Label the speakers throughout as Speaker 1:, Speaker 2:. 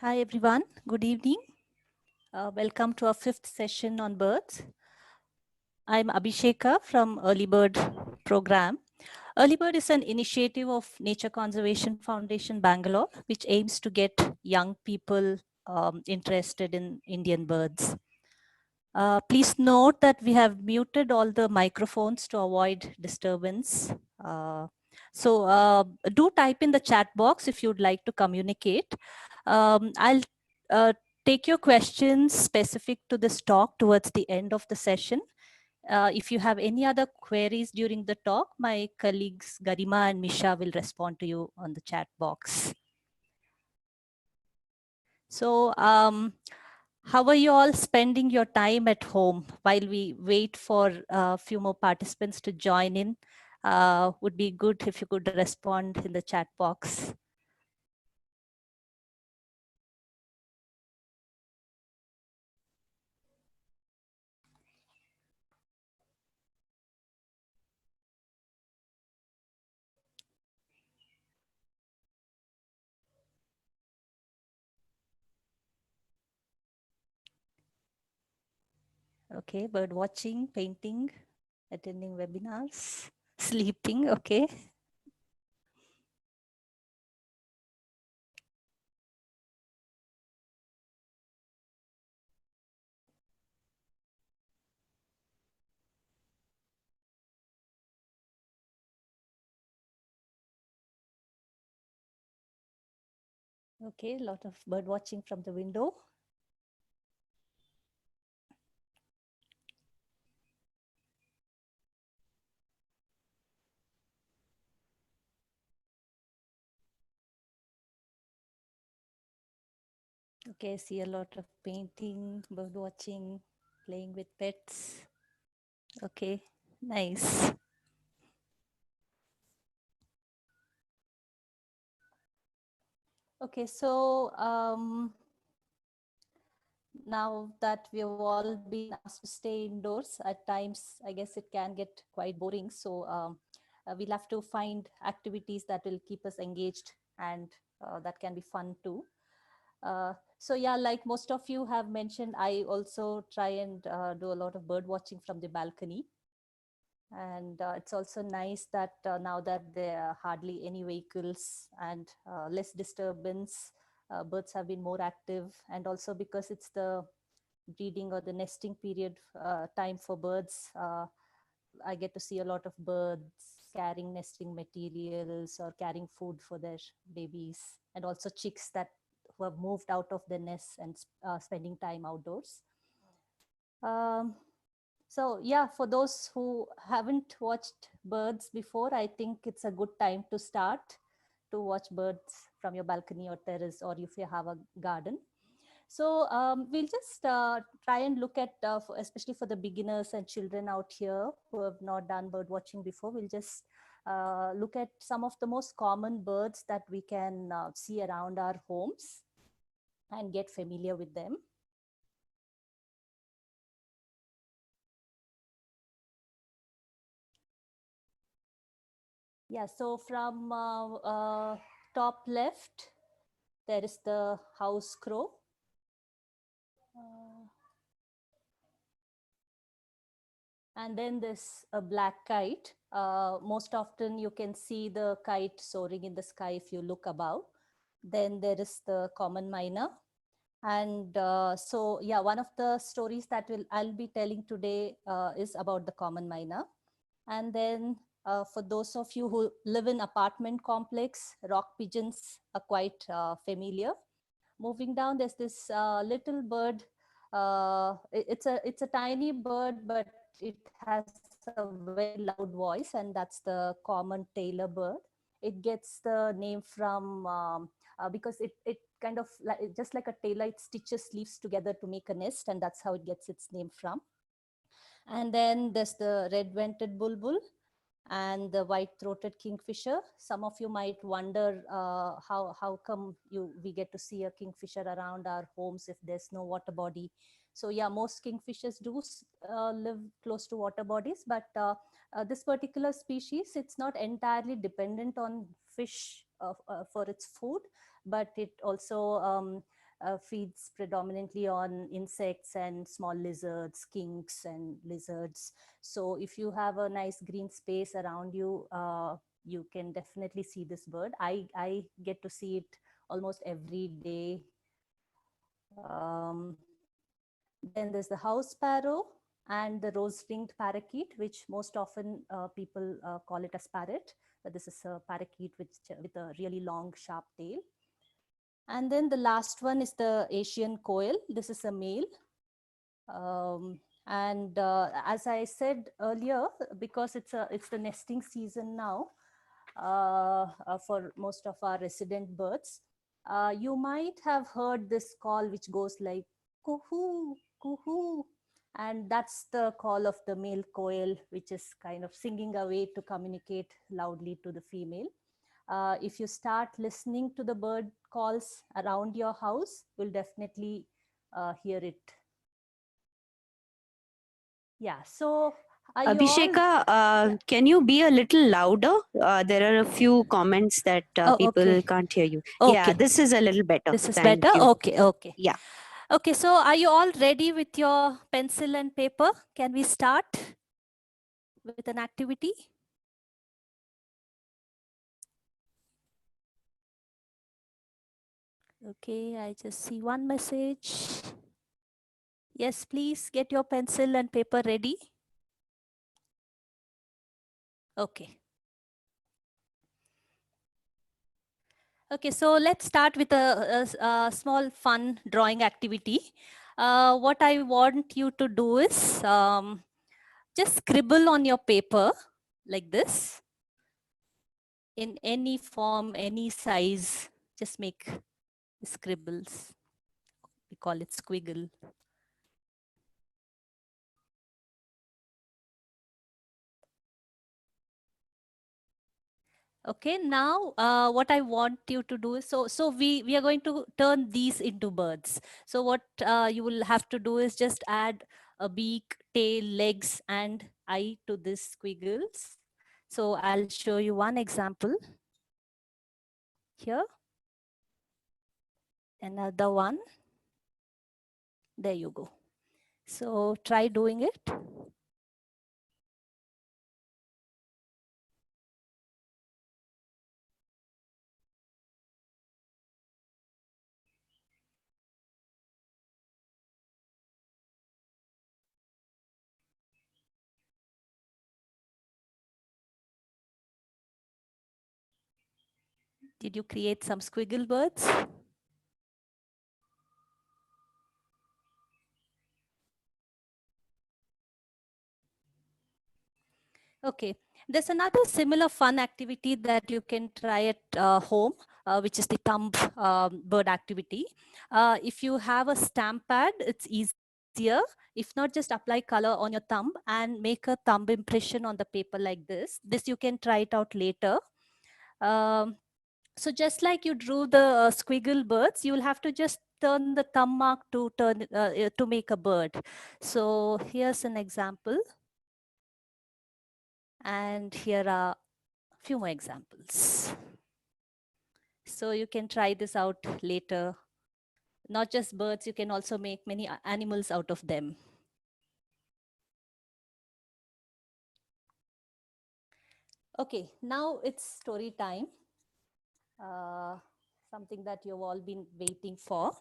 Speaker 1: Hi everyone, good evening. Welcome to our fifth session on birds. I'm Abhisheka from Early Bird program. Early Bird is an initiative of Nature Conservation Foundation Bangalore, which aims to get young people interested in Indian birds. Please note that we have muted all the microphones to avoid disturbance. Do type in the chat box if you'd like to communicate. I'll uh, take your questions specific to this talk towards the end of the session. If you have any other queries during the talk, my colleagues Garima and Misha will respond to you on the chat box. So, how are you all spending your time at home while we wait for a few more participants to join in? Would be good if you could respond in the chat box. Okay, bird watching, painting, attending webinars, sleeping, okay. Okay, a lot of bird watching from the window. Okay, I see a lot of painting, bird watching, playing with pets. Okay, nice. Okay, so now that we have all been asked to stay indoors, at times I guess it can get quite boring. So we'll have to find activities that will keep us engaged and that can be fun too. So yeah, like most of you have mentioned, I also try and do a lot of bird watching from the balcony. And it's also nice that now that there are hardly any vehicles and less disturbance, birds have been more active. And also because it's the breeding or the nesting period time for birds, I get to see a lot of birds carrying nesting materials or carrying food for their babies, and also chicks that who have moved out of the nest and spending time outdoors. Um, so yeah, for those who haven't watched birds before, I think it's a good time to start to watch birds from your balcony or terrace, or if you have a garden. So we'll just try and look at, especially for the beginners and children out here who have not done bird watching before, we'll just look at some of the most common birds that we can see around our homes and get familiar with them. Yeah, so from top left, there is the house crow. Uh, and then there's a black kite. Most often you can see the kite soaring in the sky if you look above. Then there is the common myna. And so, yeah, one of the stories that I'll be telling today is about the common myna. And then for those of you who live in apartment complex, rock pigeons are quite familiar. Moving down, there's this little bird. It's a tiny bird, but it has a very loud voice, and that's the common Tailor bird. It gets the name from because it kind of just like a tailor, it stitches leaves together to make a nest, and that's how it gets its name from. And then there's the red-vented bulbul and the white-throated kingfisher. Some of you might wonder how come we get to see a kingfisher around our homes if there's no water body. So yeah, most kingfishers do live close to water bodies, but this particular species, it's not entirely dependent on fish for its food, but it also feeds predominantly on insects and small lizards, skinks and lizards. So if you have a nice green space around you, you can definitely see this bird. I get to see it almost every day. Then there's the house sparrow and the rose-winged parakeet, which most often people call it as parrot, but this is a parakeet with a really long, sharp tail. And then the last one is the Asian quail. This is a male. And as I said earlier, because it's the nesting season now for most of our resident birds, you might have heard this call which goes like kuhu, kuhu. And that's the call of the male quail, which is kind of singing away to communicate loudly to the female. If you start listening to the bird calls around your house, you'll definitely hear it. Yeah, so are you all...
Speaker 2: Abhisheka, can you be a little louder? There are a few comments that people
Speaker 1: okay.
Speaker 2: can't hear you.
Speaker 1: Okay.
Speaker 2: Yeah, this is a little better.
Speaker 1: This is
Speaker 2: Thank
Speaker 1: better?
Speaker 2: you.
Speaker 1: Okay, okay.
Speaker 2: Yeah.
Speaker 1: Okay, so are you all ready with your pencil and paper? Can we start with an activity? Okay, I just see one message. Yes, please get your pencil and paper ready. Okay. Okay, so let's start with a small fun drawing activity. What I want you to do is just scribble on your paper like this in any form, any size. Just make scribbles. We call it squiggle. Okay, now what I want you to do is, so we are going to turn these into birds. So what you will have to do is just add a beak, tail, legs, and eye to these squiggles. So I'll show you one example here. Another one. There you go. So try doing it. Did you create some squiggle birds? Okay, there's another similar fun activity that you can try at home, which is the thumb bird activity. If you have a stamp pad, it's easier. If not, just apply color on your thumb and make a thumb impression on the paper like this. This you can try it out later. So just like you drew the squiggle birds, you will have to just turn the thumb mark to make a bird. So here's an example. And here are a few more examples. So you can try this out later. Not just birds, you can also make many animals out of them. Okay, now it's story time. Something that you've all been waiting for.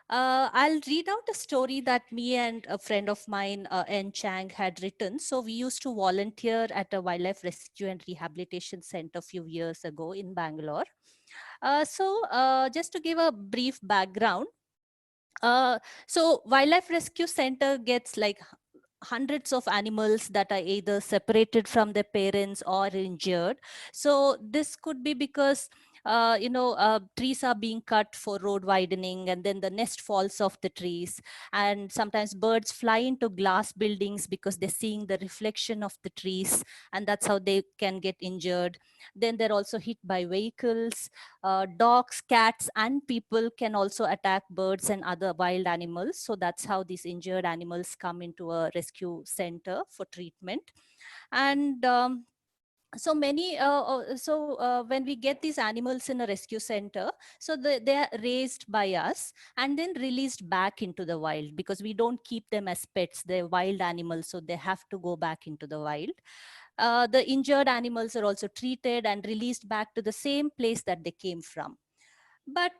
Speaker 1: I'll read out a story that me and a friend of mine, N. Chang, had written. So we used to volunteer at a wildlife rescue and rehabilitation center a few years ago in Bangalore. Just to give a brief background, so wildlife rescue center gets like hundreds of animals that are either separated from their parents or injured. So this could be because trees are being cut for road widening, and then the nest falls off the trees, and sometimes birds fly into glass buildings because they're seeing the reflection of the trees, and that's how they can get injured. Then they're also hit by vehicles. Dogs, cats, and people can also attack birds and other wild animals. So that's how these injured animals come into a rescue center for treatment. And So when we get these animals in a rescue center, so they are raised by us and then released back into the wild, because we don't keep them as pets. They're wild animals, so they have to go back into the wild. The injured animals are also treated and released back to the same place that they came from. But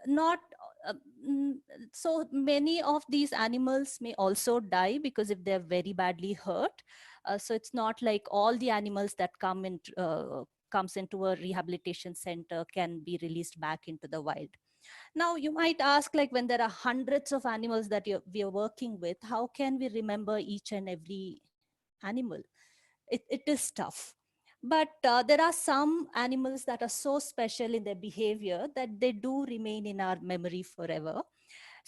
Speaker 1: not uh, mm, so many of these animals may also die, because if they're very badly hurt. So it's not like all the animals that comes into a rehabilitation center can be released back into the wild. Now you might ask, like, when there are hundreds of animals that we are working with, how can we remember each and every animal? It is tough. But there are some animals that are so special in their behavior that they do remain in our memory forever.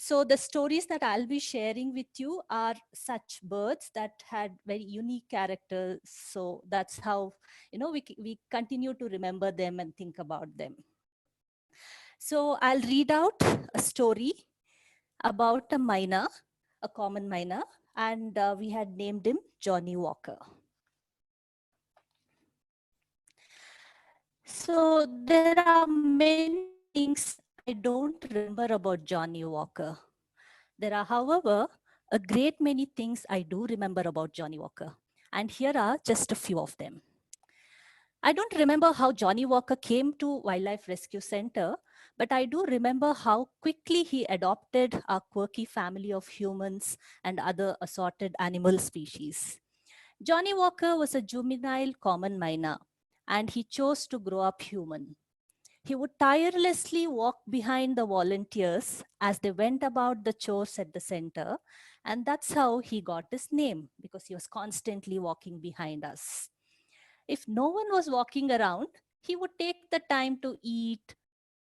Speaker 1: So the stories that I'll be sharing with you are such birds that had very unique characters. So that's how, we continue to remember them and think about them. So I'll read out a story about a miner, a common miner, and we had named him Johnny Walker. So there are many things I don't remember about Johnny Walker. There are, however, a great many things I do remember about Johnny Walker. And here are just a few of them. I don't remember how Johnny Walker came to Wildlife Rescue Center, but I do remember how quickly he adopted our quirky family of humans and other assorted animal species. Johnny Walker was a juvenile common myna, and he chose to grow up human. He would tirelessly walk behind the volunteers as they went about the chores at the center, and that's how he got his name, because he was constantly walking behind us. If no one was walking around, he would take the time to eat,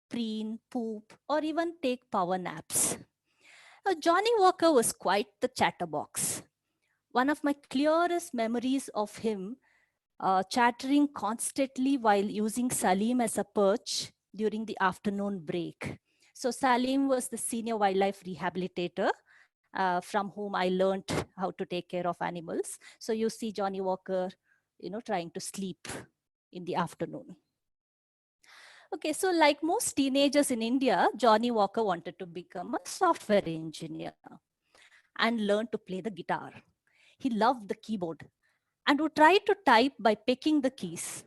Speaker 1: preen, poop, or even take power naps. Johnny Walker was quite the chatterbox. One of my clearest memories of him chattering constantly while using Salim as a perch during the afternoon break. So Salim was the senior wildlife rehabilitator from whom I learned how to take care of animals. So you see Johnny Walker, trying to sleep in the afternoon. Okay, so like most teenagers in India, Johnny Walker wanted to become a software engineer and learn to play the guitar. He loved the keyboard and would try to type by picking the keys.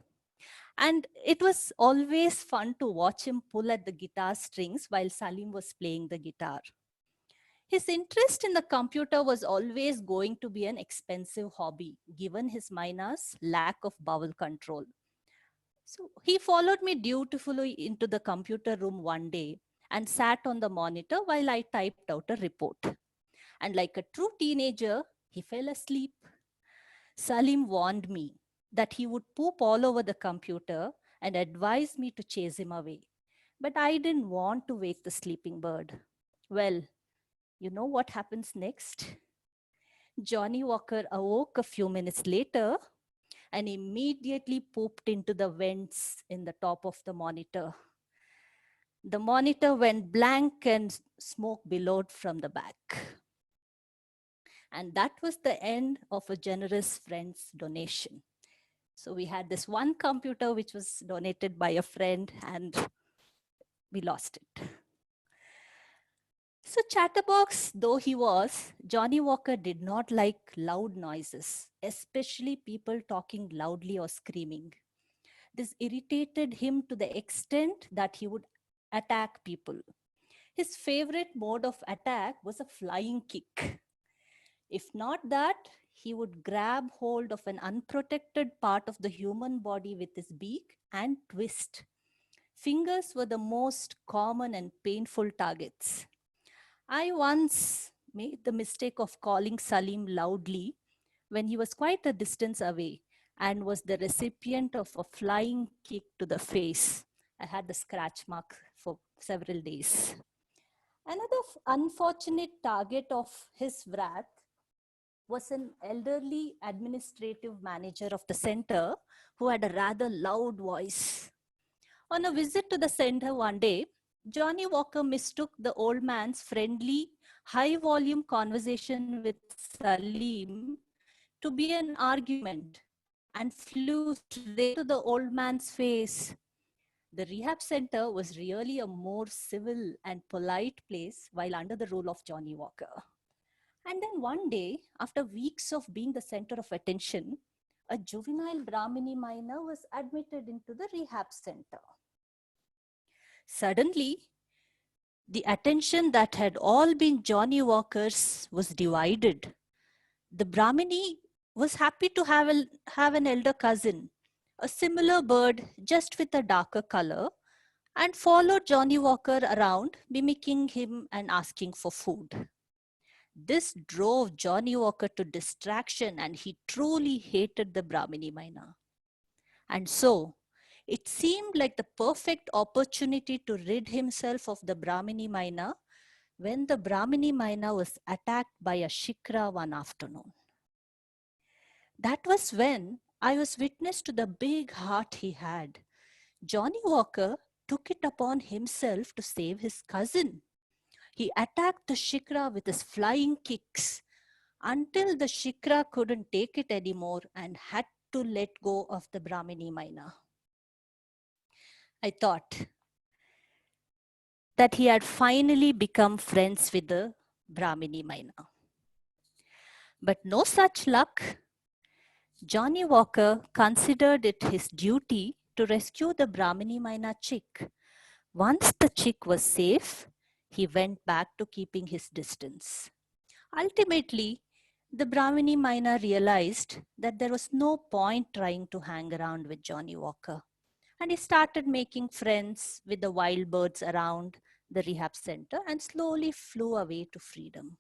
Speaker 1: And it was always fun to watch him pull at the guitar strings while Salim was playing the guitar. His interest in the computer was always going to be an expensive hobby, given his minor's lack of bowel control. So he followed me dutifully into the computer room one day and sat on the monitor while I typed out a report. And like a true teenager, he fell asleep. Salim warned me that he would poop all over the computer and advised me to chase him away. But I didn't want to wake the sleeping bird. Well, you know what happens next? Johnny Walker awoke a few minutes later and immediately pooped into the vents in the top of the monitor. The monitor went blank and smoke billowed from the back. And that was the end of a generous friend's donation. So we had this one computer which was donated by a friend and we lost it. So chatterbox though he was, Johnny Walker did not like loud noises, especially people talking loudly or screaming. This irritated him to the extent that he would attack people. His favorite mode of attack was a flying kick. If not that, he would grab hold of an unprotected part of the human body with his beak and twist. Fingers were the most common and painful targets. I once made the mistake of calling Salim loudly when he was quite a distance away and was the recipient of a flying kick to the face. I had the scratch mark for several days. Another unfortunate target of his wrath was an elderly administrative manager of the center who had a rather loud voice. On a visit to the center one day, Johnny Walker mistook the old man's friendly, high volume conversation with Salim to be an argument and flew straight to the old man's face. The rehab center was really a more civil and polite place while under the rule of Johnny Walker. And then one day, after weeks of being the center of attention, a juvenile Brahmini miner was admitted into the rehab center. Suddenly, the attention that had all been Johnny Walker's was divided. The Brahmini was happy to have an elder cousin, a similar bird just with a darker color, and followed Johnny Walker around, mimicking him and asking for food. This drove Johnny Walker to distraction, and he truly hated the Brahmini miner. And so, it seemed like the perfect opportunity to rid himself of the Brahmini miner when the Brahmini miner was attacked by a shikra one afternoon. That was when I was witness to the big heart he had. Johnny Walker took it upon himself to save his cousin. He attacked the shikra with his flying kicks until the shikra couldn't take it anymore and had to let go of the Brahmini miner. I thought that he had finally become friends with the Brahmini miner. But no such luck. Johnny Walker considered it his duty to rescue the Brahmini miner chick. Once the chick was safe, he went back to keeping his distance. Ultimately, the Brahmini miner realized that there was no point trying to hang around with Johnny Walker, and he started making friends with the wild birds around the rehab center and slowly flew away to freedom.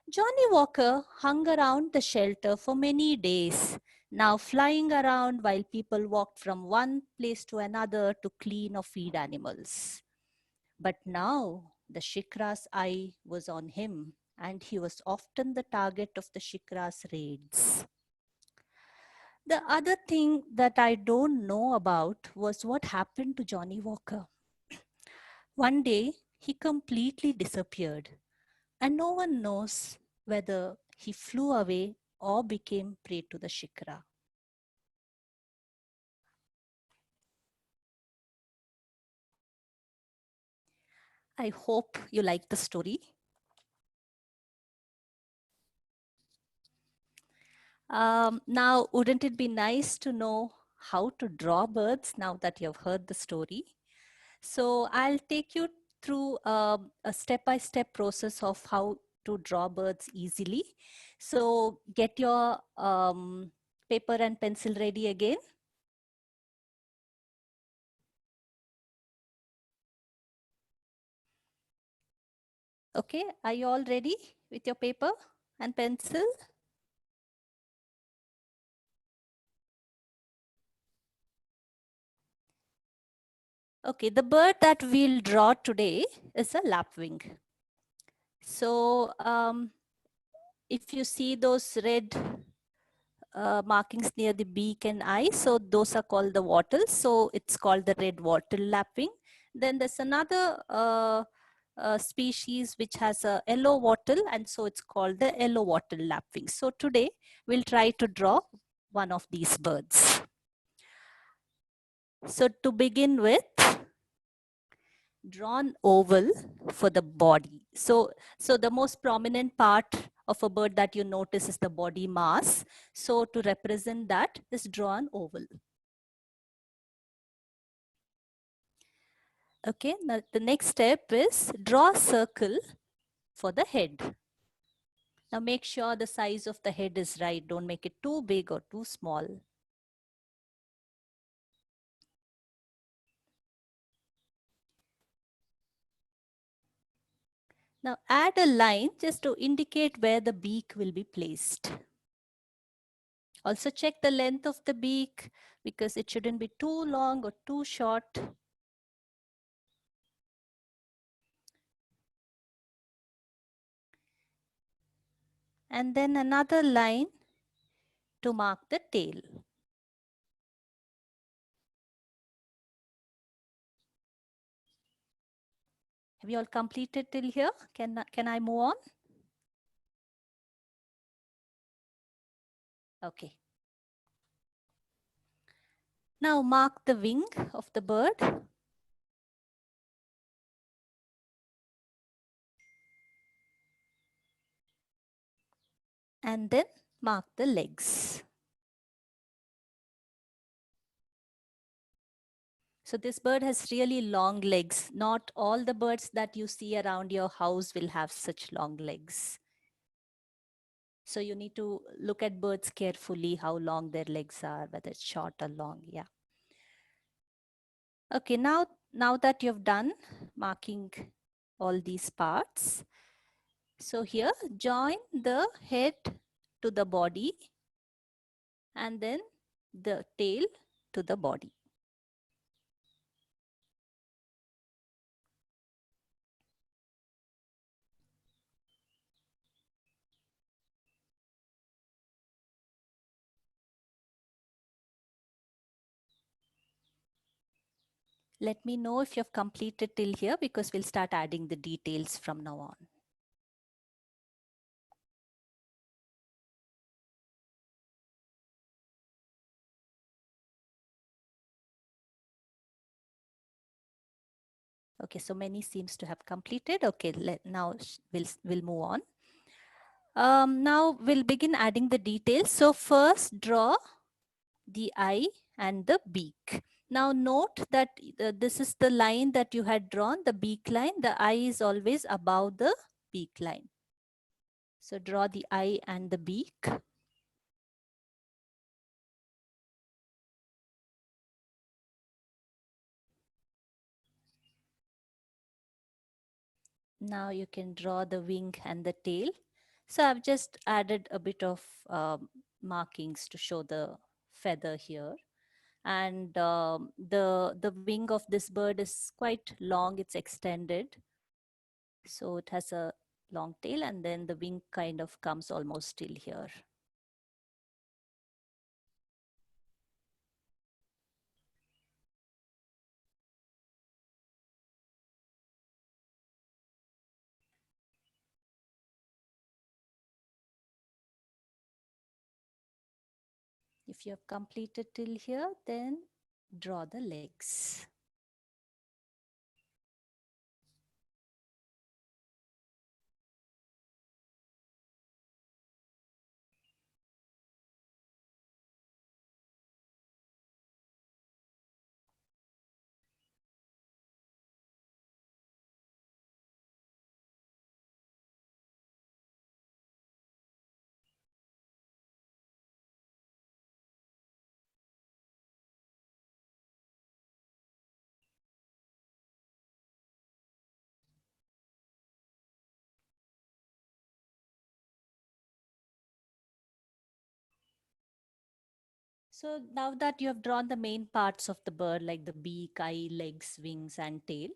Speaker 1: Johnny Walker hung around the shelter for many days, now flying around while people walked from one place to another to clean or feed animals. But now the Shikra's eye was on him, and he was often the target of the Shikra's raids. The other thing that I don't know about was what happened to Johnny Walker. One day, he completely disappeared, and no one knows whether he flew away or became prey to the Shikra. I hope you like the story. Now, wouldn't it be nice to know how to draw birds now that you've heard the story? So I'll take you through a step-by-step process of how to draw birds easily. So get your paper and pencil ready again. Okay, are you all ready with your paper and pencil? Okay, the bird that we'll draw today is a lapwing. So if you see those red markings near the beak and eye, so those are called the wattles. So it's called the red wattle lapwing. Then there's another species which has a yellow wattle, and so it's called the yellow wattle lapwing. So today we'll try to draw one of these birds. So to begin with, draw an oval for the body. So the most prominent part of a bird that you notice is the body mass. So to represent that, just draw an oval. Okay, now the next step is draw a circle for the head. Now make sure the size of the head is right. Don't make it too big or too small. Now add a line just to indicate where the beak will be placed. Also check the length of the beak because it shouldn't be too long or too short. And then another line to mark the tail. Have you all completed till here? Can I move on? Okay. Now mark the wing of the bird. And then mark the legs. So this bird has really long legs. Not all the birds that you see around your house will have such long legs. So you need to look at birds carefully, how long their legs are, whether it's short or long. Yeah. Okay, now that you've done marking all these parts, so here join the head to the body and then the tail to the body. Let me know if you've completed till here because we'll start adding the details from now on. Okay, so many seems to have completed. Okay, now we'll move on. Now we'll begin adding the details. So first draw the eye and the beak. Now note that this is the line that you had drawn, the beak line. The eye is always above the beak line. So draw the eye and the beak. Now you can draw the wing and the tail. So I've just added a bit of markings to show the feather here. And the wing of this bird is quite long, it's extended. So it has a long tail and then the wing kind of comes almost till here. If you have completed till here, then draw the legs. So now that you have drawn the main parts of the bird, like the beak, eye, legs, wings, and tail,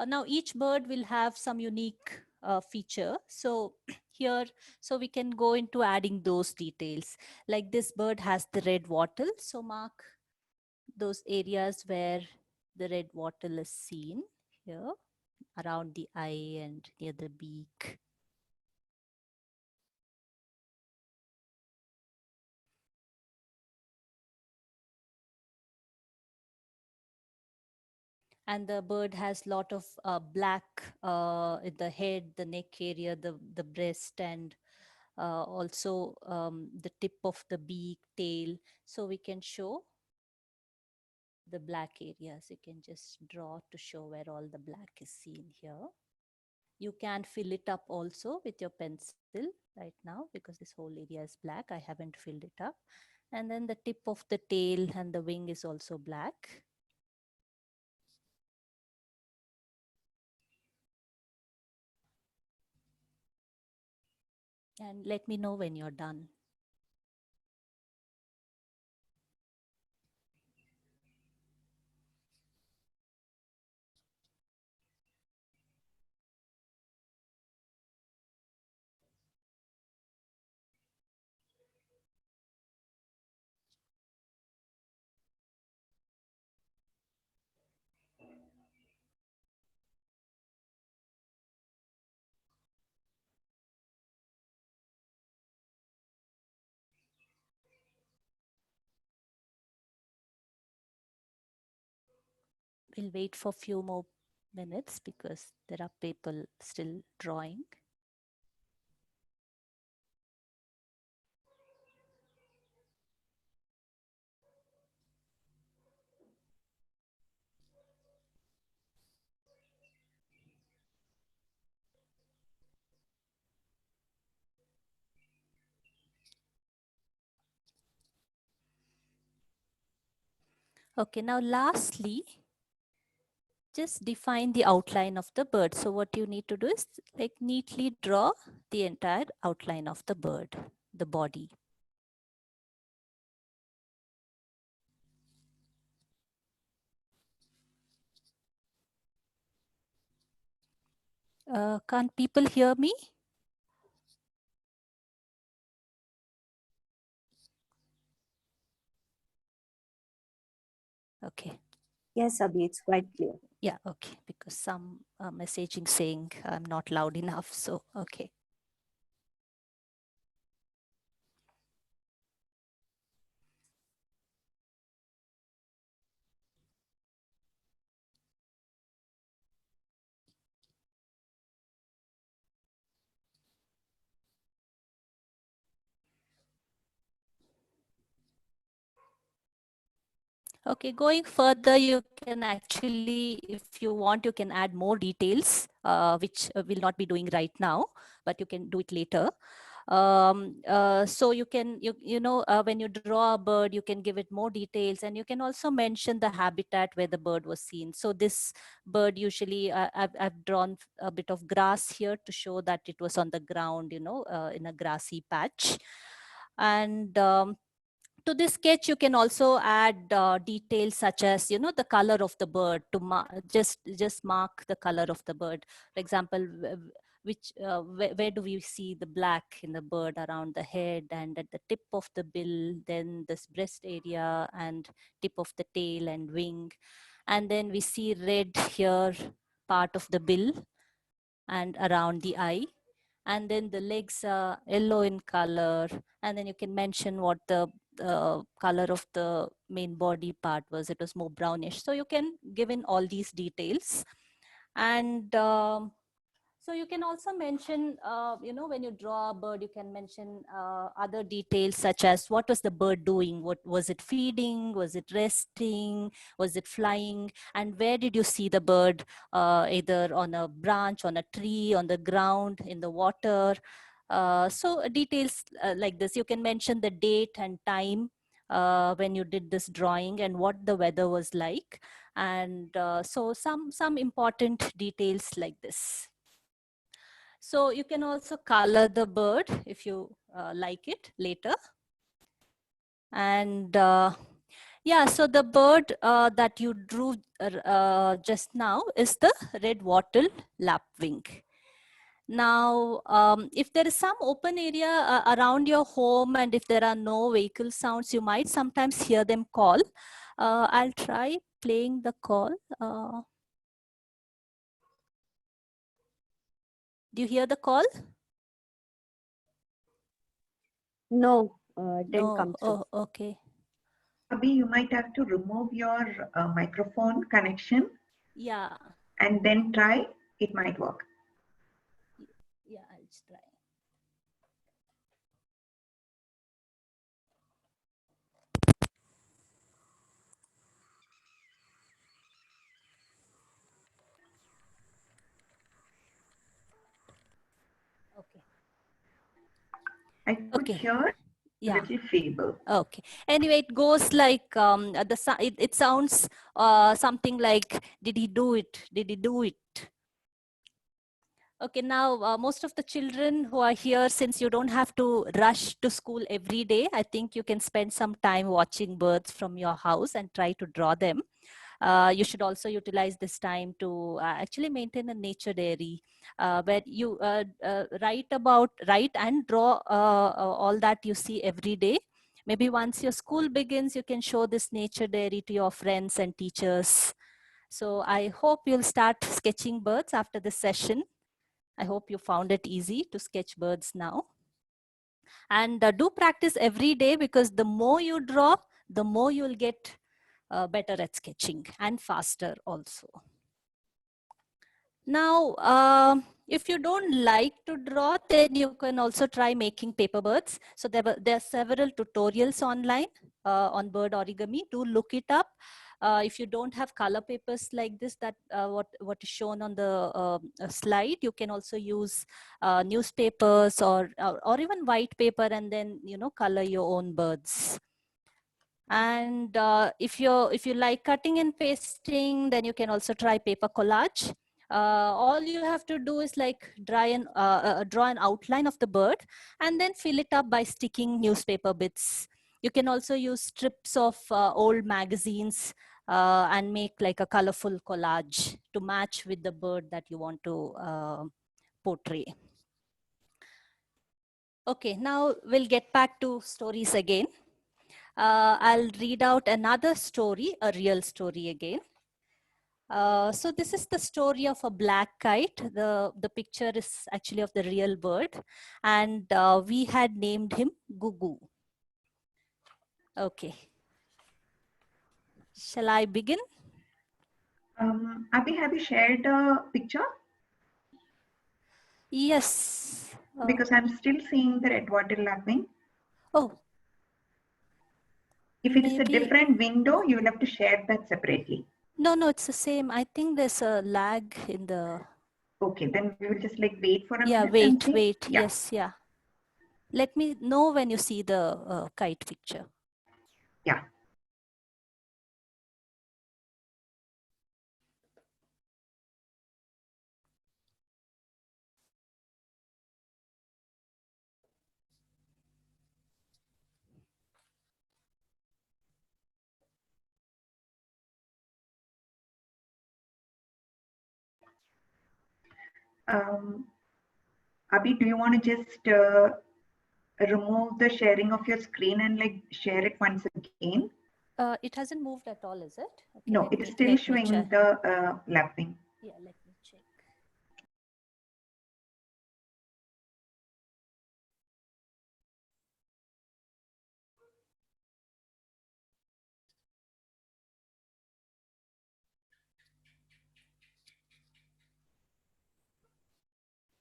Speaker 1: now each bird will have some unique feature. So here, so we can go into adding those details. Like this bird has the red wattle. So mark those areas where the red wattle is seen here around the eye and near the beak. And the bird has lot of black in the head, the neck area, the breast, and also the tip of the beak, tail. So we can show the black areas. You can just draw to show where all the black is seen here. You can fill it up also with your pencil right now because this whole area is black. I haven't filled it up. And then the tip of the tail and the wing is also black. And let me know when you're done. We'll wait for a few more minutes because there are people still drawing. Okay, now lastly, just define the outline of the bird. So what you need to do is like neatly draw the entire outline of the bird, the body. Can't people hear me? Okay.
Speaker 2: Yes, Abhi, it's quite clear.
Speaker 1: Yeah, okay, because some messaging saying I'm not loud enough. So, okay. Okay, going further, you can actually, if you want, you can add more details, which we'll not be doing right now, but you can do it later. So you can, when you draw a bird, you can give it more details, and you can also mention the habitat where the bird was seen. So this bird usually, I've drawn a bit of grass here to show that it was on the ground, in a grassy patch. And to this sketch, you can also add details such as, the color of the bird to just mark the color of the bird. For example, where do we see the black in the bird around the head and at the tip of the bill, then this breast area and tip of the tail and wing. And then we see red here, part of the bill and around the eye. And then the legs are yellow in color. And then you can mention what the color of the main body part was. It was more brownish. So you can give in all these details. And so you can also mention, when you draw a bird, you can mention other details such as what was the bird doing? What was it feeding? Was it resting? Was it flying? And where did you see the bird? Either on a branch, on a tree, on the ground, in the water. So details like this. You can mention the date and time when you did this drawing and what the weather was like. And so some important details like this. So you can also color the bird if you like it later. And yeah, so the bird that you drew just now is the red wattled lapwing. Now, if there is some open area around your home and if there are no vehicle sounds, you might sometimes hear them call. I'll try playing the call. Do you hear the call?
Speaker 2: No, didn't
Speaker 1: No.
Speaker 2: come through.
Speaker 1: Oh, okay.
Speaker 3: Abhi, you might have to remove your microphone connection
Speaker 1: Yeah.
Speaker 3: and then try. It might work.
Speaker 1: Yeah, I'll just try. Okay.
Speaker 3: I could
Speaker 1: Okay.
Speaker 3: hear
Speaker 1: Yeah.
Speaker 3: a little feeble.
Speaker 1: Okay. Anyway, it goes like it sounds something like, did he do it? Did he do it? Okay, now most of the children who are here, since you don't have to rush to school every day, I think you can spend some time watching birds from your house and try to draw them. You should also utilize this time to actually maintain a nature diary where you write and draw all that you see every day. Maybe once your school begins, you can show this nature diary to your friends and teachers. So I hope you'll start sketching birds after this session. I hope you found it easy to sketch birds now. And do practice every day, because the more you draw, the more you'll get better at sketching and faster also. Now, if you don't like to draw, then you can also try making paper birds. So there are several tutorials online on bird origami. Do look it up. If you don't have color papers like this, that what is shown on the slide, you can also use newspapers or even white paper, and then color your own birds. And if you like cutting and pasting, then you can also try paper collage. All you have to do is like draw an outline of the bird and then fill it up by sticking newspaper bits. You can also use strips of old magazines and make like a colorful collage to match with the bird that you want to portray. Okay, now we'll get back to stories again. I'll read out another story, a real story again. So this is the story of a black kite. The picture is actually of the real bird, and we had named him Gugu. Okay. Shall I begin?
Speaker 3: Abhi, have you shared a picture?
Speaker 1: Yes.
Speaker 3: Because I'm still seeing the red water lapping.
Speaker 1: Oh.
Speaker 3: If it is a
Speaker 1: Maybe.
Speaker 3: different window, you will have to share that separately.
Speaker 1: No, it's the same. I think there's a lag in the.
Speaker 3: Okay, then we will just like wait for a minute.
Speaker 1: Yeah,
Speaker 3: and see.
Speaker 1: wait.
Speaker 3: Yeah.
Speaker 1: Yes, yeah. Let me know when you see the kite picture.
Speaker 3: Yeah. Abhi, do you want to just remove the sharing of your screen and like share it once again?
Speaker 1: It hasn't moved at all, is it? Okay,
Speaker 3: no, it is still showing the lapping.
Speaker 1: Yeah, let me check.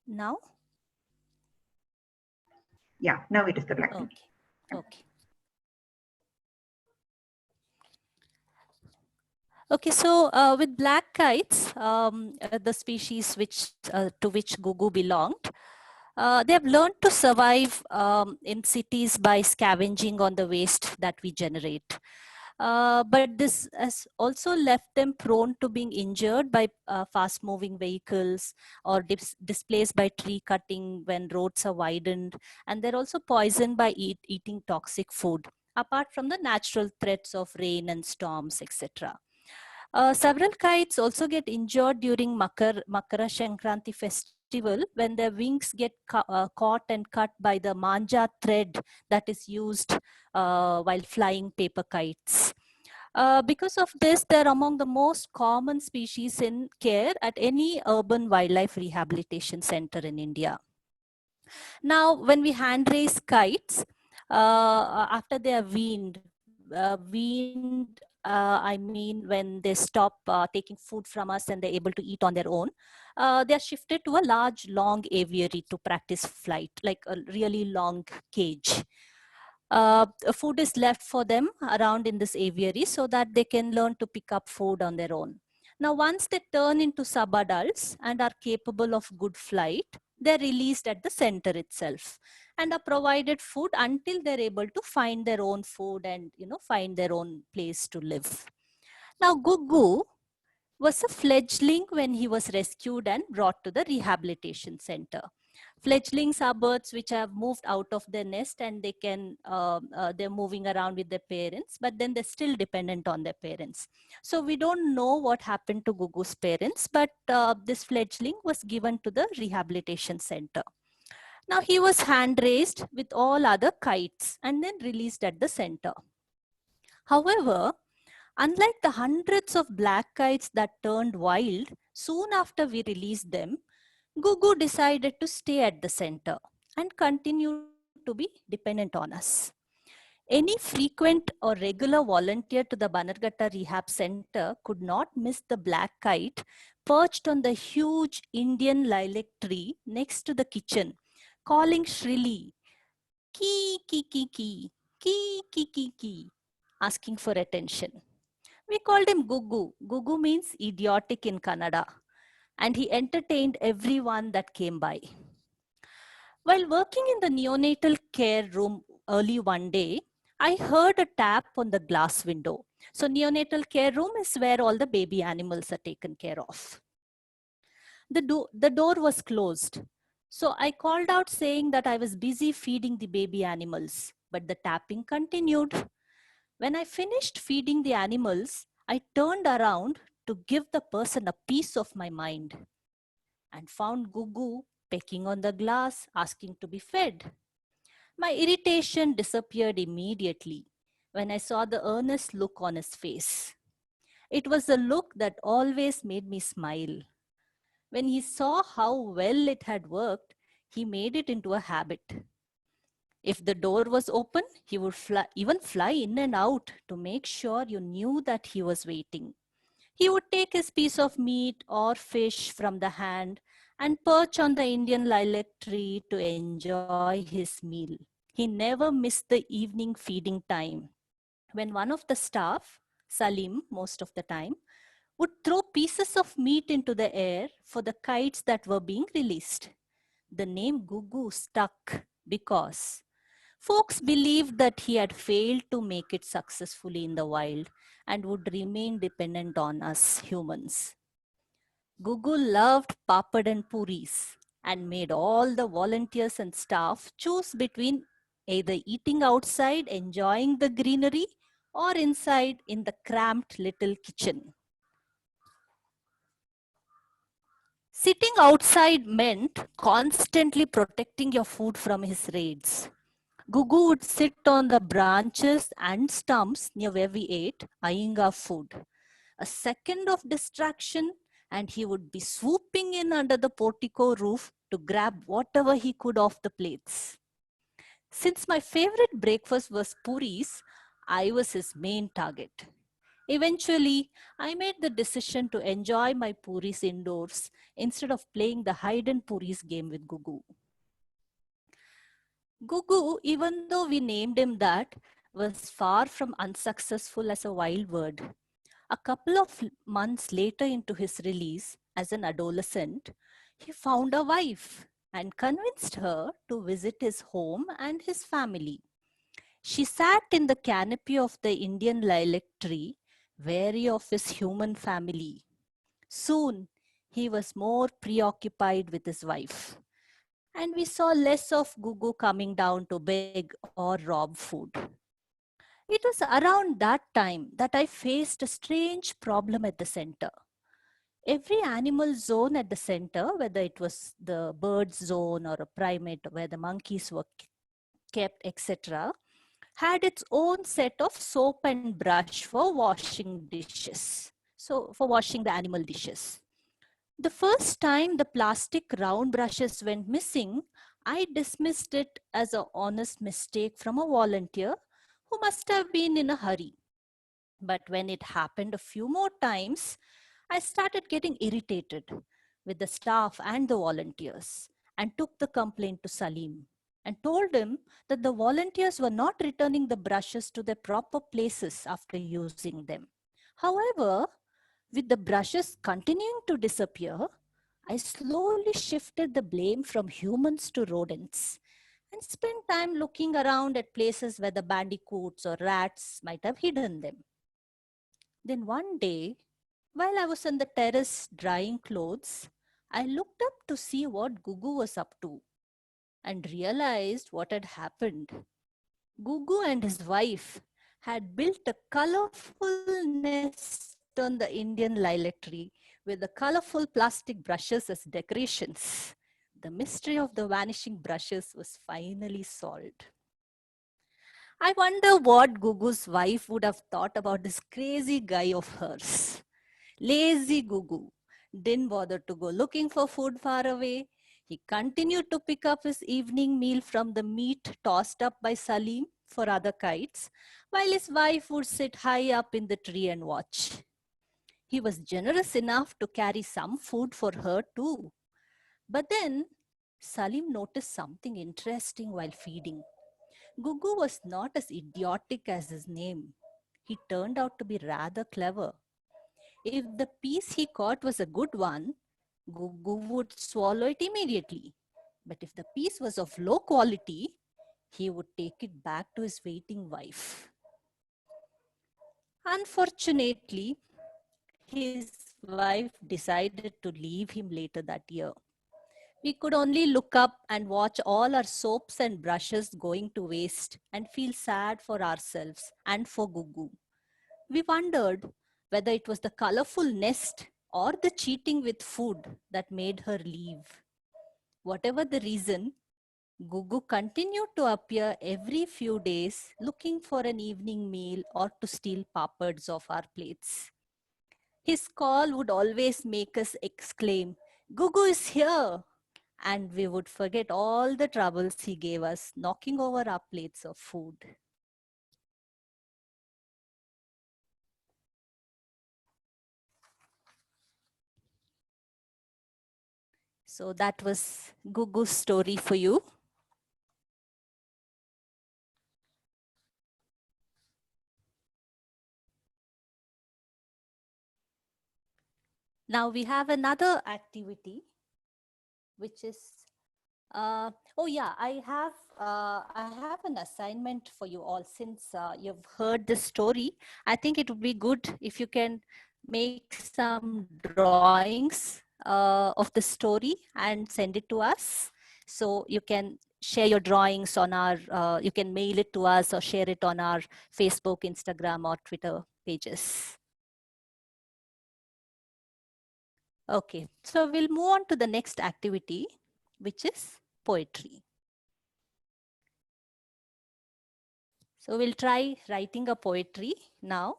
Speaker 1: Now?
Speaker 3: Yeah, now it is the lapping.
Speaker 1: Okay. Okay. Okay, so with black kites, the species to which Gugu belonged, they have learned to survive in cities by scavenging on the waste that we generate. But this has also left them prone to being injured by fast-moving vehicles or displaced by tree cutting when roads are widened. And they're also poisoned by eating toxic food, apart from the natural threats of rain and storms, etc. Several kites also get injured during Makara Sankranti festival when their wings get caught and cut by the manja thread that is used while flying paper kites. Because of this, they're among the most common species in care at any urban wildlife rehabilitation center in India. Now, when we hand raise kites, after they are weaned, I mean when they stop taking food from us and they're able to eat on their own, they are shifted to a large, long aviary to practice flight, like a really long cage. Food is left for them around in this aviary so that they can learn to pick up food on their own. Now, once they turn into sub-adults and are capable of good flight, they're released at the center itself and are provided food until they're able to find their own food and find their own place to live. Now, Gugu was a fledgling when he was rescued and brought to the rehabilitation center. Fledglings are birds which have moved out of their nest and they're moving around with their parents, but then they're still dependent on their parents. So we don't know what happened to Gugu's parents, but this fledgling was given to the rehabilitation center. Now he was hand raised with all other kites and then released at the center. However, unlike the hundreds of black kites that turned wild soon after we released them, Gugu decided to stay at the center and continue to be dependent on us. Any frequent or regular volunteer to the Bannerghatta Rehab Center could not miss the black kite perched on the huge Indian lilac tree next to the kitchen, calling shrilly, kee, kee, kee, kee, kee, kee, kee, kee, asking for attention. We called him Gugu. Gugu means idiotic in Kannada, and he entertained everyone that came by. While working in the neonatal care room early one day, I heard a tap on the glass window. So neonatal care room is where all the baby animals are taken care of. The door was closed. So I called out saying that I was busy feeding the baby animals, but the tapping continued. When I finished feeding the animals, I turned around to give the person a piece of my mind and found Gugu pecking on the glass, asking to be fed. My irritation disappeared immediately when I saw the earnest look on his face. It was a look that always made me smile. When he saw how well it had worked, he made it into a habit. If the door was open, he would even fly in and out to make sure you knew that he was waiting. He would take his piece of meat or fish from the hand and perch on the Indian lilac tree to enjoy his meal. He never missed the evening feeding time when one of the staff, Salim most of the time, would throw pieces of meat into the air for the kites that were being released. The name Gugu stuck because folks believed that he had failed to make it successfully in the wild and would remain dependent on us humans. Gugu loved papad and puris and made all the volunteers and staff choose between either eating outside, enjoying the greenery, or inside in the cramped little kitchen. Sitting outside meant constantly protecting your food from his raids. Gugu would sit on the branches and stumps near where we ate, eyeing our food. A second of distraction, and he would be swooping in under the portico roof to grab whatever he could off the plates. Since my favorite breakfast was puris, I was his main target. Eventually, I made the decision to enjoy my puris indoors instead of playing the hide and puris game with Gugu. Gugu, even though we named him that, was far from unsuccessful as a wild bird. A couple of months later into his release as an adolescent, he found a wife and convinced her to visit his home and his family. She sat in the canopy of the Indian lilac tree, wary of his human family. Soon, he was more preoccupied with his wife, and we saw less of Gugu coming down to beg or rob food. It was around that time that I faced a strange problem at the center. Every animal zone at the center, whether it was the bird zone or a primate where the monkeys were kept, etc., had its own set of soap and brush for washing dishes. So for washing the animal dishes. The first time the plastic round brushes went missing, I dismissed it as an honest mistake from a volunteer who must have been in a hurry. But when it happened a few more times, I started getting irritated with the staff and the volunteers and took the complaint to Salim and told him that the volunteers were not returning the brushes to their proper places after using them. However, with the brushes continuing to disappear, I slowly shifted the blame from humans to rodents and spent time looking around at places where the bandicoots or rats might have hidden them. Then one day, while I was on the terrace drying clothes, I looked up to see what Gugu was up to and realized what had happened. Gugu and his wife had built a colorful nest on the Indian lilac tree with the colorful plastic brushes as decorations. The mystery of the vanishing brushes was finally solved. I wonder what Gugu's wife would have thought about this crazy guy of hers. Lazy Gugu didn't bother to go looking for food far away. He continued to pick up his evening meal from the meat tossed up by Salim for other kites, while his wife would sit high up in the tree and watch. He was generous enough to carry some food for her too. But then Salim noticed something interesting while feeding. Gugu was not as idiotic as his name. He turned out to be rather clever. If the piece he caught was a good one, Gugu would swallow it immediately. But if the piece was of low quality, he would take it back to his waiting wife. Unfortunately, his wife decided to leave him later that year. We could only look up and watch all our soaps and brushes going to waste and feel sad for ourselves and for Gugu. We wondered whether it was the colorful nest or the cheating with food that made her leave. Whatever the reason, Gugu continued to appear every few days looking for an evening meal or to steal papads off our plates. His call would always make us exclaim, "Gugu is here!" And we would forget all the troubles he gave us knocking over our plates of food. So that was Gugu's story for you. Now we have another activity, which is I have an assignment for you all. Since you've heard the story, I think it would be good if you can make some drawings of the story and send it to us. So you can share your drawings on our, you can mail it to us or share it on our Facebook, Instagram, or Twitter pages. Okay, so we'll move on to the next activity, which is poetry. So we'll try writing a poetry now.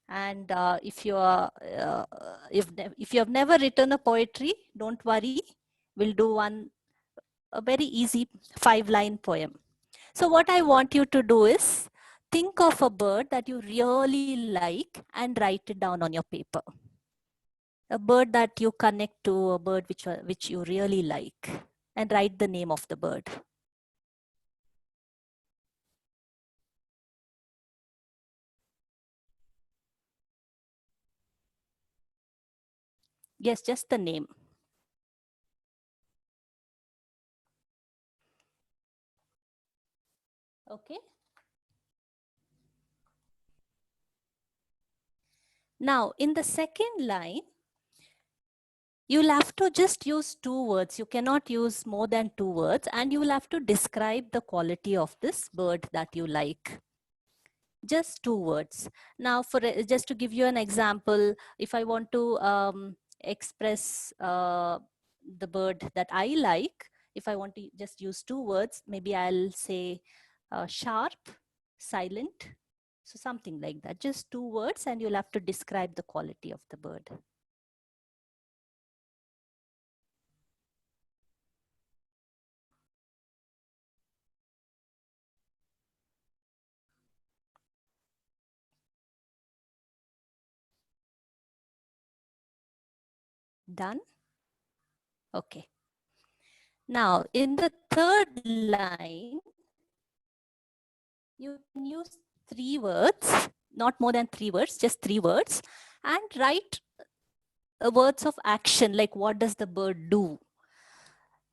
Speaker 1: And if you have never written a poetry, don't worry. We'll do a very easy 5-line poem. So what I want you to do is think of a bird that you really like and write it down on your paper. A bird that you connect to, a bird which you really like, and write the name of the bird. Yes, just the name. Okay. Now, in the second line, you'll have to just use 2 words. You cannot use more than 2 words, and you will have to describe the quality of this bird that you like. Just 2 words. Now, just to give you an example, if I want to express the bird that I like, if I want to just use 2 words, maybe I'll say sharp, silent. So something like that, just 2 words, and you'll have to describe the quality of the bird. Done? Okay. Now, in the third line, you can use 3 words, not more than 3 words, just 3 words, and write words of action, like what does the bird do?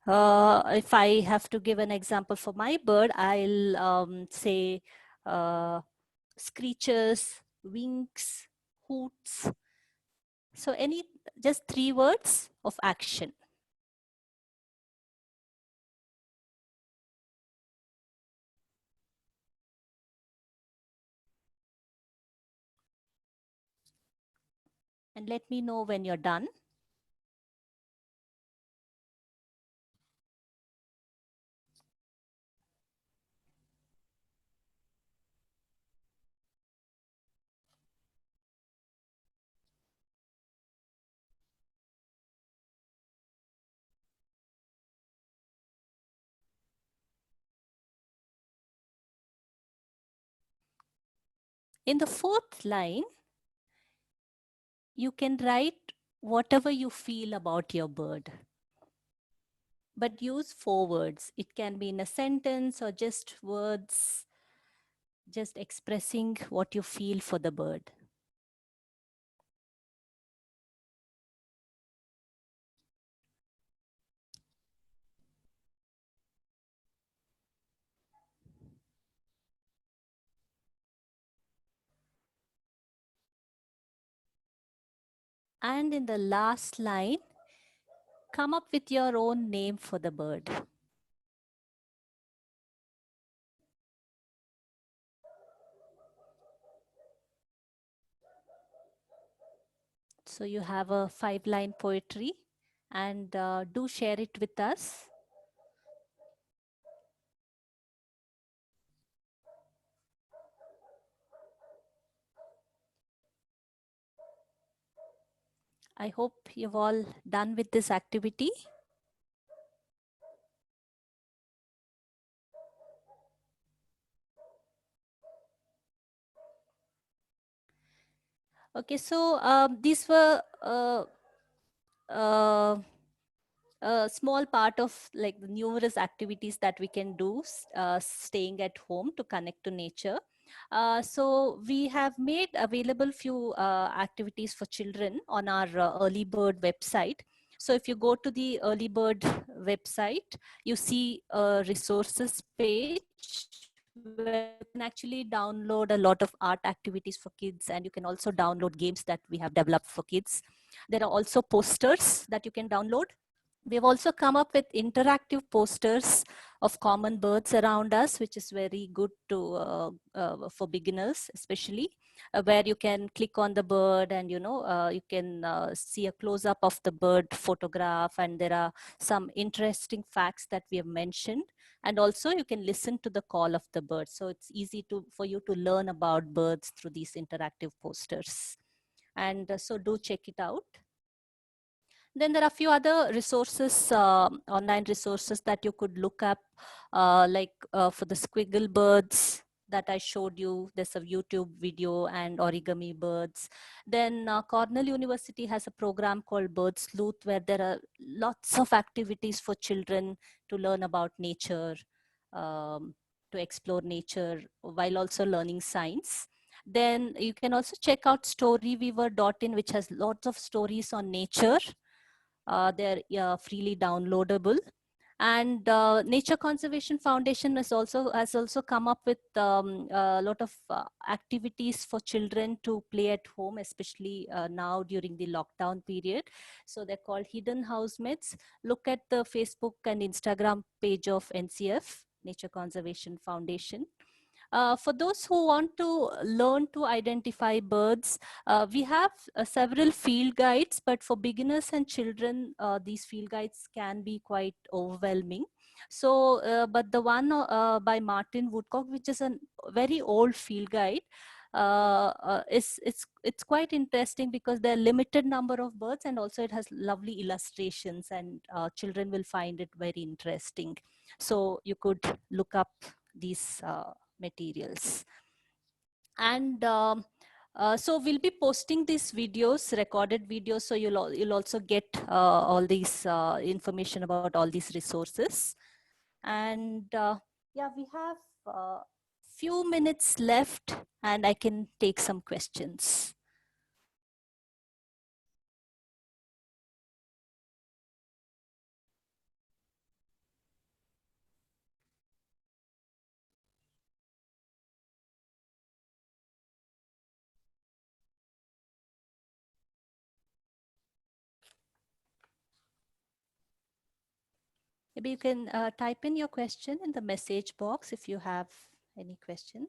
Speaker 1: If I have to give an example for my bird, I'll say screeches, winks, hoots. So just 3 words of action. And let me know when you're done. In the fourth line, you can write whatever you feel about your bird, but use 4 words. It can be in a sentence or just words, just expressing what you feel for the bird. And in the last line, come up with your own name for the bird. So you have a 5-line poetry, and do share it with us. I hope you've all done with this activity. Okay, so these were a small part of like the numerous activities that we can do staying at home to connect to nature. So we have made available few activities for children on our Early Bird website. So if you go to the Early Bird website, you see a resources page where you can actually download a lot of art activities for kids, and you can also download games that we have developed for kids. There are also posters that you can download. We've also come up with interactive posters of common birds around us, which is very good to for beginners, especially where you can click on the bird and you can see a close-up of the bird photograph, and there are some interesting facts that we have mentioned. And also you can listen to the call of the bird. So it's easy for you to learn about birds through these interactive posters. And so do check it out. Then there are a few other resources, online resources that you could look up, like for the squiggle birds that I showed you. There's a YouTube video, and origami birds. Then Cornell University has a program called Bird Sleuth, where there are lots of activities for children to learn about nature, to explore nature while also learning science. Then you can also check out storyweaver.in, which has lots of stories on nature. They're freely downloadable. And Nature Conservation Foundation has also come up with a lot of activities for children to play at home, especially now during the lockdown period. So they're called Hidden Housemates. Look at the Facebook and Instagram page of NCF, Nature Conservation Foundation. For those who want to learn to identify birds, we have several field guides, but for beginners and children, these field guides can be quite overwhelming. So, but the one by Martin Woodcock, which is a very old field guide, it's quite interesting because there are limited number of birds, and also it has lovely illustrations, and children will find it very interesting. So you could look up these materials. And so we'll be posting these videos, recorded videos, so you'll also get all these information about all these resources. And yeah, we have few minutes left, and I can take some questions. Maybe you can type in your question in the message box if you have any questions.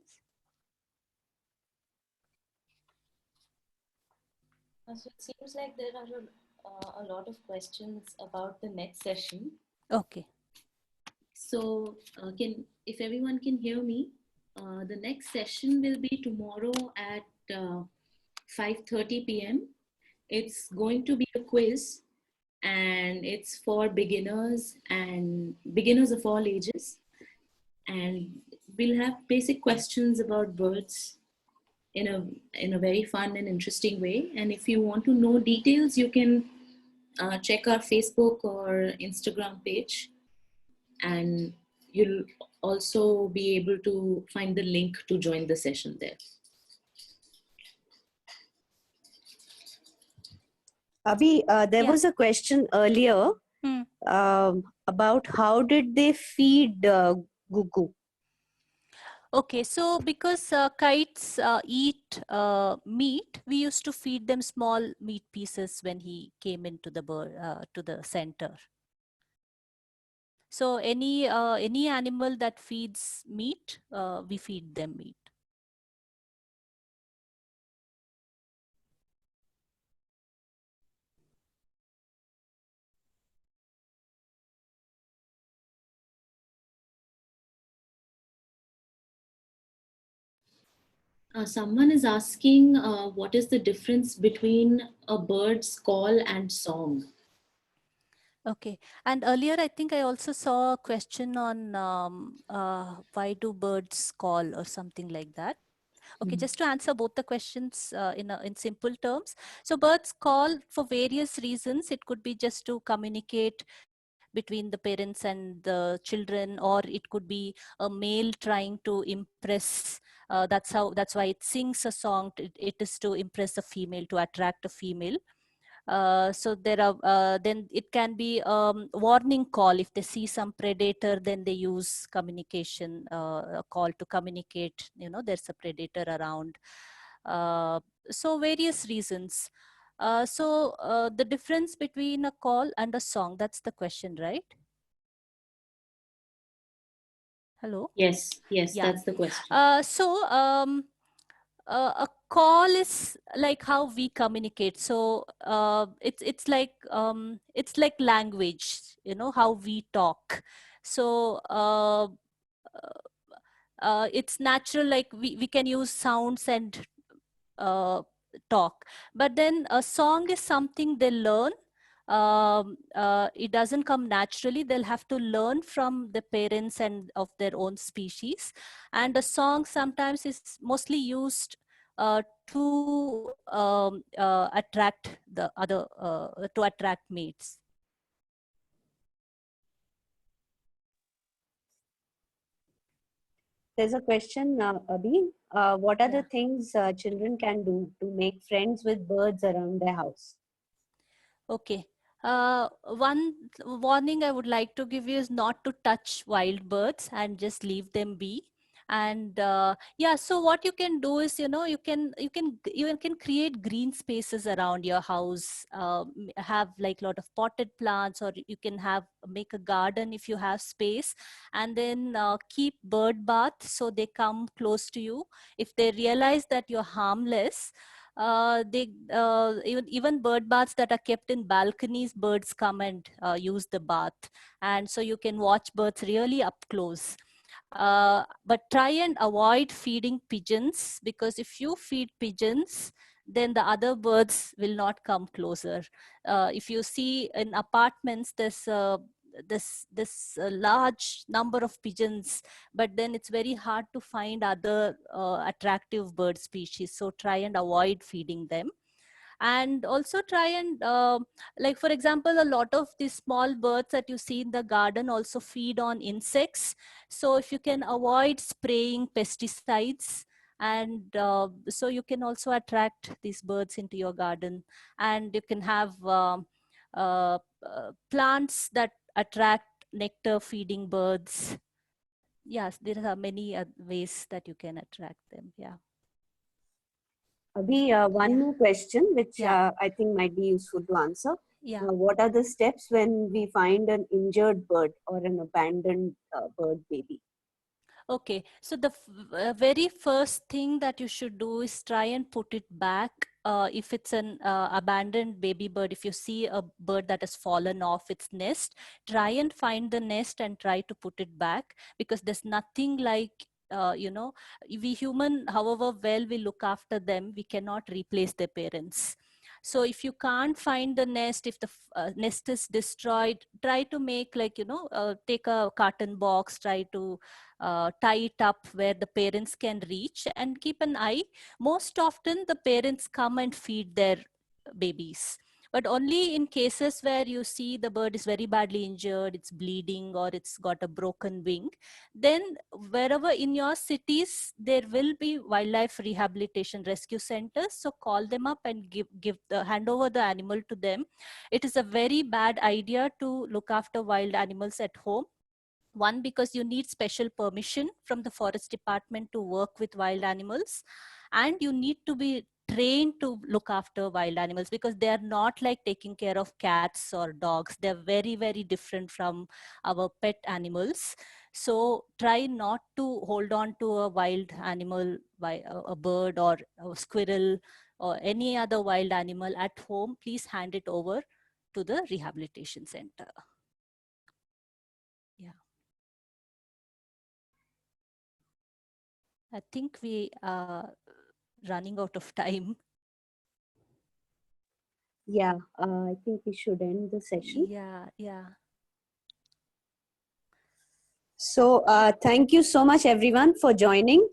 Speaker 4: So it seems like there are a lot of questions about the next session.
Speaker 1: Okay.
Speaker 4: So if everyone can hear me, the next session will be tomorrow at 5:30 p.m. It's going to be a quiz, and it's for beginners of all ages. And we'll have basic questions about birds. in a very fun and interesting way. And if you want to know details, you can check our Facebook or Instagram page, and you'll also be able to find the link to join the session there.
Speaker 2: Abhi, there
Speaker 1: Yeah.
Speaker 2: was a question earlier
Speaker 1: Hmm.
Speaker 2: about how did they feed Gugu?
Speaker 1: Okay, so because kites eat meat, we used to feed them small meat pieces when he came into the to the center. So any animal that feeds meat, we feed them meat.
Speaker 4: Someone is asking what is the difference between a bird's call and song?
Speaker 1: Okay, and earlier I think I also saw a question on why do birds call or something like that. Okay, just to answer both the questions in simple terms. So birds call for various reasons. It could be just to communicate between the parents and the children, or it could be a male trying to impress. That's why it sings a song. It is to impress a female, to attract a female. So there are then it can be warning call. If they see some predator, then they use communication, a call to communicate, there's a predator around. So various reasons. The difference between a call and a song, that's the question, right? Hello?
Speaker 4: Yes,
Speaker 1: Yeah.
Speaker 4: that's the question.
Speaker 1: A call is like how we communicate. So it's like language, how we talk. So it's natural, like we can use sounds and uh, talk. But then a song is something they learn. It doesn't come naturally. They'll have to learn from the parents and of their own species. And a song sometimes is mostly used to attract the other, to attract mates.
Speaker 2: There's a question, Abhi. What are
Speaker 1: Yeah.
Speaker 2: the things children can do to make friends with birds around their house?
Speaker 1: Okay. One warning I would like to give you is not to touch wild birds and just leave them be. And yeah, so what you can do is, you can create green spaces around your house. Have like a lot of potted plants, or you can make a garden if you have space, and then keep bird baths so they come close to you. If they realize that you're harmless, even bird baths that are kept in balconies, birds come and use the bath, and so you can watch birds really up close. But try and avoid feeding pigeons, because if you feed pigeons, then the other birds will not come closer. If you see in apartments, there's this large number of pigeons, but then it's very hard to find other attractive bird species. So try and avoid feeding them. And also try and like, for example, a lot of these small birds that you see in the garden also feed on insects. So if you can avoid spraying pesticides, and so you can also attract these birds into your garden. And you can have plants that attract nectar feeding birds. Yes, there are many ways that you can attract them. Yeah.
Speaker 2: Abhi, one
Speaker 1: Yeah.
Speaker 2: more question, which
Speaker 1: Yeah.
Speaker 2: I think might be useful to answer.
Speaker 1: Yeah.
Speaker 2: What are the steps when we find an injured bird or an abandoned bird baby?
Speaker 1: Okay, so the very first thing that you should do is try and put it back. If it's an abandoned baby bird, if you see a bird that has fallen off its nest, try and find the nest and try to put it back, because there's nothing like, we human, however well we look after them, we cannot replace their parents. So if you can't find the nest, if the nest is destroyed, try to make like, take a carton box, try to tie it up where the parents can reach, and keep an eye. Most often the parents come and feed their babies, but only in cases where you see the bird is very badly injured, it's bleeding, or it's got a broken wing, then wherever in your cities there will be wildlife rehabilitation rescue centers. So call them up and hand over the animal to them. It is a very bad idea to look after wild animals at home. One, because you need special permission from the forest department to work with wild animals, and you need to be trained to look after wild animals, because they are not like taking care of cats or dogs. They're very, very different from our pet animals. So try not to hold on to a wild animal, a bird or a squirrel or any other wild animal at home. Please hand it over to the rehabilitation center. Yeah. I think we are running out of time.
Speaker 2: Yeah, I think we should end the session.
Speaker 1: Yeah.
Speaker 2: So thank you so much everyone for joining.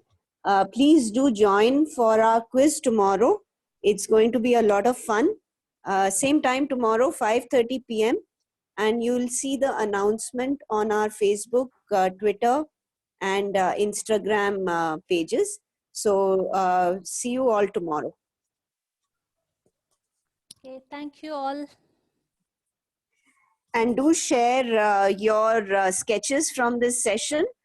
Speaker 2: Please do join for our quiz tomorrow. It's going to be a lot of fun. Same time tomorrow, 5:30 p.m. And you'll see the announcement on our Facebook, Twitter, and Instagram pages. So see you all tomorrow.
Speaker 1: Okay, thank you all.
Speaker 2: And do share your sketches from this session